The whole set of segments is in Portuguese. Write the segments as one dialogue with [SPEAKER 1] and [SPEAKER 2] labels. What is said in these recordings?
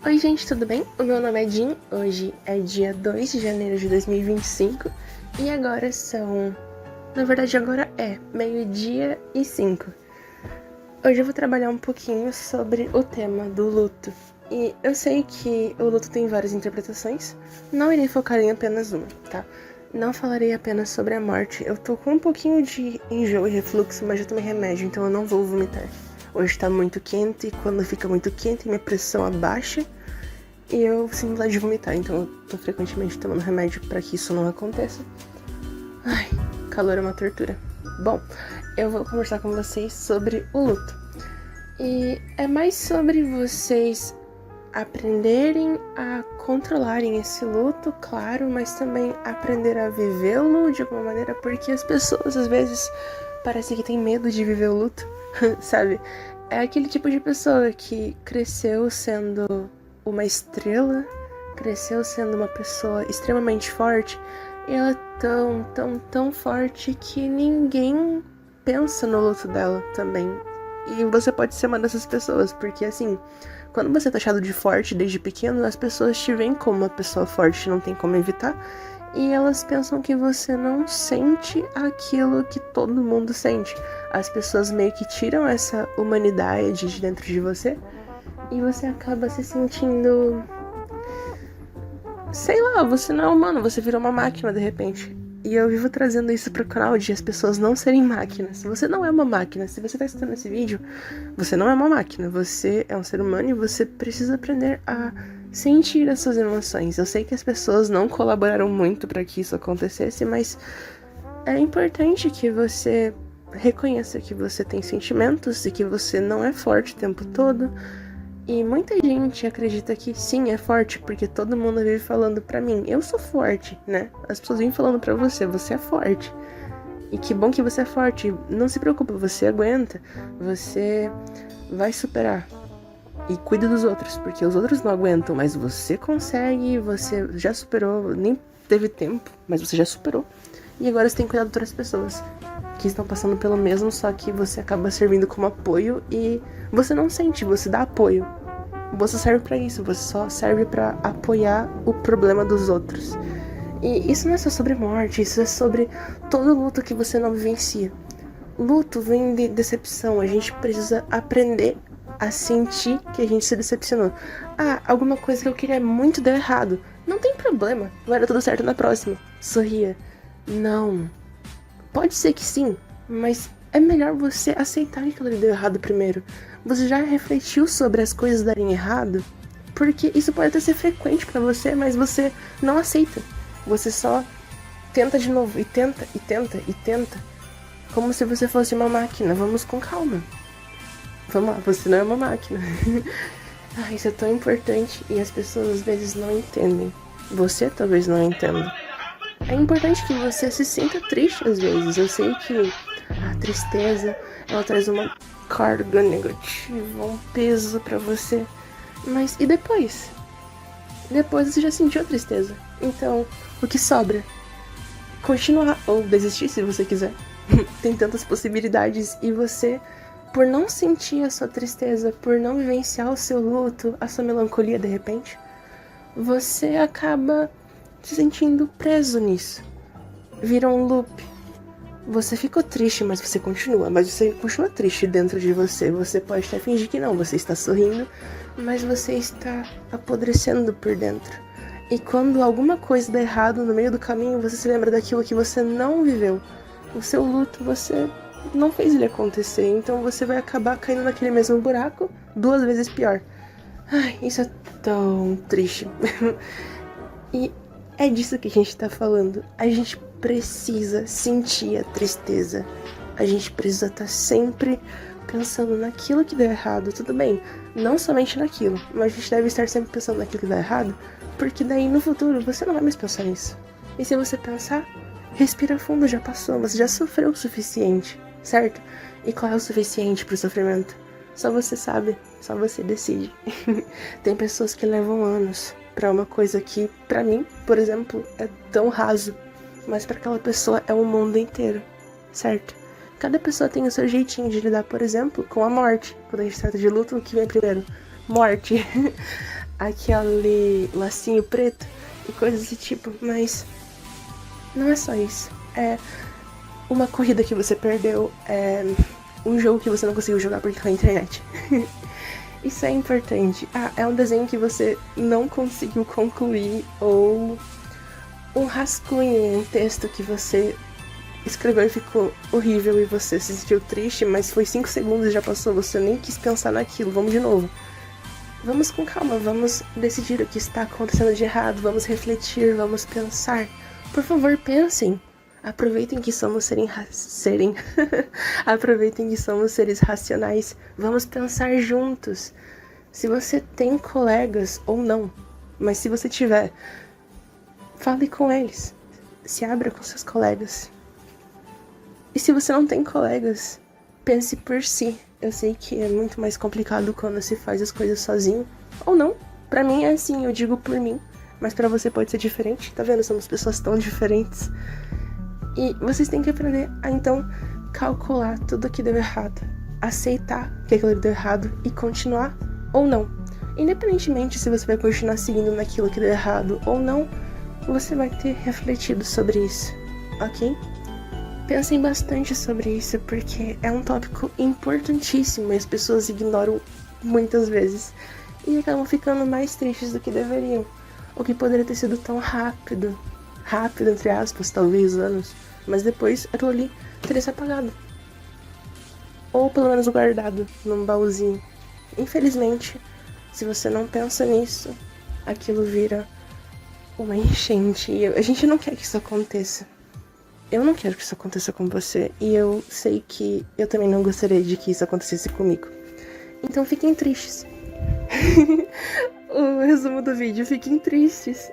[SPEAKER 1] Oi gente, tudo bem? O meu nome é Jean, hoje é dia 2 de janeiro de 2025 e agora agora é meio-dia e 5. Hoje eu vou trabalhar um pouquinho sobre o tema do luto. E eu sei que o luto tem várias interpretações, não irei focar em apenas uma, tá? Não falarei apenas sobre a morte, eu tô com um pouquinho de enjoo e refluxo, mas já tomei remédio, então eu não vou vomitar. Hoje tá muito quente e quando fica muito quente minha pressão abaixa e eu sinto vontade de vomitar, então eu tô frequentemente tomando remédio pra que isso não aconteça. Ai, calor é uma tortura. Bom, eu vou conversar com vocês sobre o luto. E é mais sobre vocês aprenderem a controlarem esse luto, claro, mas também aprender a vivê-lo de alguma maneira, porque as pessoas às vezes parece que tem medo de viver o luto, sabe? É aquele tipo de pessoa que cresceu sendo uma estrela, cresceu sendo uma pessoa extremamente forte, e ela é tão forte que ninguém pensa no luto dela também. E você pode ser uma dessas pessoas, porque assim, quando você é taxado de forte desde pequeno, as pessoas te veem como uma pessoa forte, não tem como evitar, e elas pensam que você não sente aquilo que todo mundo sente. As pessoas meio que tiram essa humanidade de dentro de você, e você acaba se sentindo... sei lá, você não é humano, você virou uma máquina de repente. E eu vivo trazendo isso pro canal de as pessoas não serem máquinas. Você não é uma máquina. Se você tá assistindo esse vídeo, você não é uma máquina. Você é um ser humano e você precisa aprender a sentir as suas emoções. Eu sei que as pessoas não colaboraram muito para que isso acontecesse, mas é importante que você reconheça que você tem sentimentos e que você não é forte o tempo todo. E muita gente acredita que sim, é forte, porque todo mundo vive falando pra mim, eu sou forte, né? As pessoas vêm falando pra você, você é forte. E que bom que você é forte, não se preocupe, você aguenta, você vai superar. E cuida dos outros, porque os outros não aguentam, mas você consegue, você já superou, nem teve tempo, mas você já superou. E agora você tem que cuidar de outras pessoas que estão passando pelo mesmo, só que você acaba servindo como apoio e você não sente, você dá apoio. Você serve pra isso, você só serve pra apoiar o problema dos outros. E isso não é só sobre morte, isso é sobre todo luto que você não vivencia. Luto vem de decepção, a gente precisa aprender a sentir que a gente se decepcionou. Ah, alguma coisa que eu queria muito deu errado. Não tem problema, vai dar tudo certo na próxima. Sorria. Não. Pode ser que sim, mas é melhor você aceitar que aquilo deu errado primeiro. Você já refletiu sobre as coisas darem errado? Porque isso pode até ser frequente pra você, mas você não aceita. Você só tenta de novo, e tenta, e tenta, e tenta. Como se você fosse uma máquina. Vamos com calma. Vamos lá, você não é uma máquina. Isso é tão importante e as pessoas às vezes não entendem. Você talvez não entenda. É importante que você se sinta triste às vezes. Eu sei que a tristeza, ela traz uma carga negativa, um peso pra você. Mas e depois? Depois você já sentiu a tristeza. Então, o que sobra? Continuar ou desistir se você quiser. Tem tantas possibilidades e você, por não sentir a sua tristeza, por não vivenciar o seu luto, a sua melancolia de repente, você acaba se sentindo preso nisso. Vira um loop. Você ficou triste, mas você continua triste dentro de você. Você pode até fingir que não, você está sorrindo, mas você está apodrecendo por dentro. E quando alguma coisa dá errado no meio do caminho, você se lembra daquilo que você não viveu. O seu luto, você não fez ele acontecer, então você vai acabar caindo naquele mesmo buraco 2 vezes pior. Isso é tão triste. E é disso que a gente tá falando. A gente precisa sentir a tristeza. A gente precisa estar sempre pensando naquilo que deu errado. Tudo bem, não somente naquilo, mas a gente deve estar sempre pensando naquilo que deu errado, porque daí no futuro você não vai mais pensar nisso. E se você pensar, respira fundo, já passou, você já sofreu o suficiente, certo? E qual é o suficiente pro sofrimento? Só você sabe, só você decide. Tem pessoas que levam anos pra uma coisa que, pra mim, por exemplo, é tão raso, mas pra aquela pessoa é o mundo inteiro, certo? Cada pessoa tem o seu jeitinho de lidar, por exemplo, com a morte. Quando a gente trata de luto, o que vem primeiro? Morte. aquele lacinho preto e coisas desse tipo, mas não é só isso. É uma corrida que você perdeu, é um jogo que você não conseguiu jogar porque tá na internet. Isso é importante. Ah, é um desenho que você não conseguiu concluir, ou um rascunho, um texto que você escreveu e ficou horrível e você se sentiu triste, mas foi 5 segundos e já passou, você nem quis pensar naquilo. Vamos de novo. Vamos com calma, vamos decidir o que está acontecendo de errado, vamos refletir, vamos pensar. Por favor, pensem. Aproveitem que somos Aproveitem que somos seres racionais. Vamos pensar juntos. Se você tem colegas ou não, mas se você tiver, fale com eles. Se abra com seus colegas. E se você não tem colegas, pense por si. Eu sei que é muito mais complicado quando se faz as coisas sozinho. Ou não. Pra mim é assim, eu digo por mim. Mas pra você pode ser diferente. Tá vendo? Somos pessoas tão diferentes. E vocês têm que aprender a, então, calcular tudo que deu errado. Aceitar que aquilo deu errado e continuar ou não. Independentemente se você vai continuar seguindo naquilo que deu errado ou não, você vai ter refletido sobre isso, ok? Pensem bastante sobre isso, porque é um tópico importantíssimo e as pessoas ignoram muitas vezes. E acabam ficando mais tristes do que deveriam. O que poderia ter sido tão rápido, entre aspas, talvez anos, mas depois aquilo ali teria se apagado. Ou pelo menos guardado num baúzinho. Infelizmente, se você não pensa nisso, aquilo vira uma enchente. E a gente não quer que isso aconteça. Eu não quero que isso aconteça com você. E eu sei que eu também não gostaria de que isso acontecesse comigo. Então fiquem tristes. O resumo do vídeo, fiquem tristes.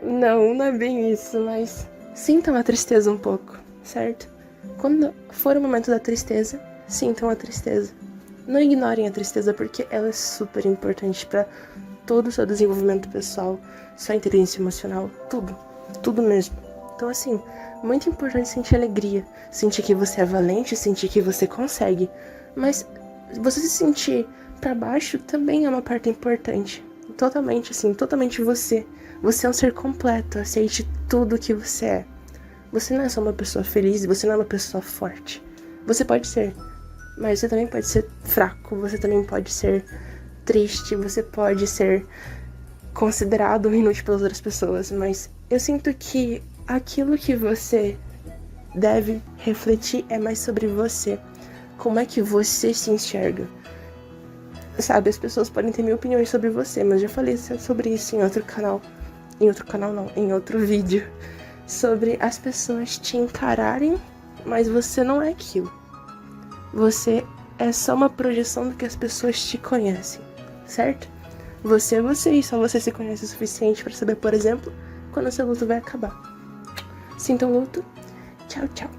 [SPEAKER 1] Não é bem isso, mas sintam a tristeza um pouco, certo? Quando for o momento da tristeza, sintam a tristeza. Não ignorem a tristeza, porque ela é super importante para todo o seu desenvolvimento pessoal, sua inteligência emocional, tudo mesmo. Então assim, muito importante sentir alegria, sentir que você é valente, sentir que você consegue, mas você se sentir pra baixo também é uma parte importante. Totalmente assim, totalmente você. Você é um ser completo, aceite tudo que você é. Você não é só uma pessoa feliz, você não é uma pessoa forte. Você pode ser, mas você também pode ser fraco, você também pode ser triste, você pode ser considerado inútil pelas outras pessoas, mas eu sinto que aquilo que você deve refletir é mais sobre você. Como é que você se enxerga? Sabe, as pessoas podem ter mil opiniões sobre você, mas eu já falei sobre isso em outro canal. Em outro vídeo. Sobre as pessoas te encararem, mas você não é aquilo. Você é só uma projeção do que as pessoas te conhecem, certo? Você é você e só você se conhece o suficiente para saber, por exemplo, quando o seu luto vai acabar. Sinta o luto. Tchau, tchau.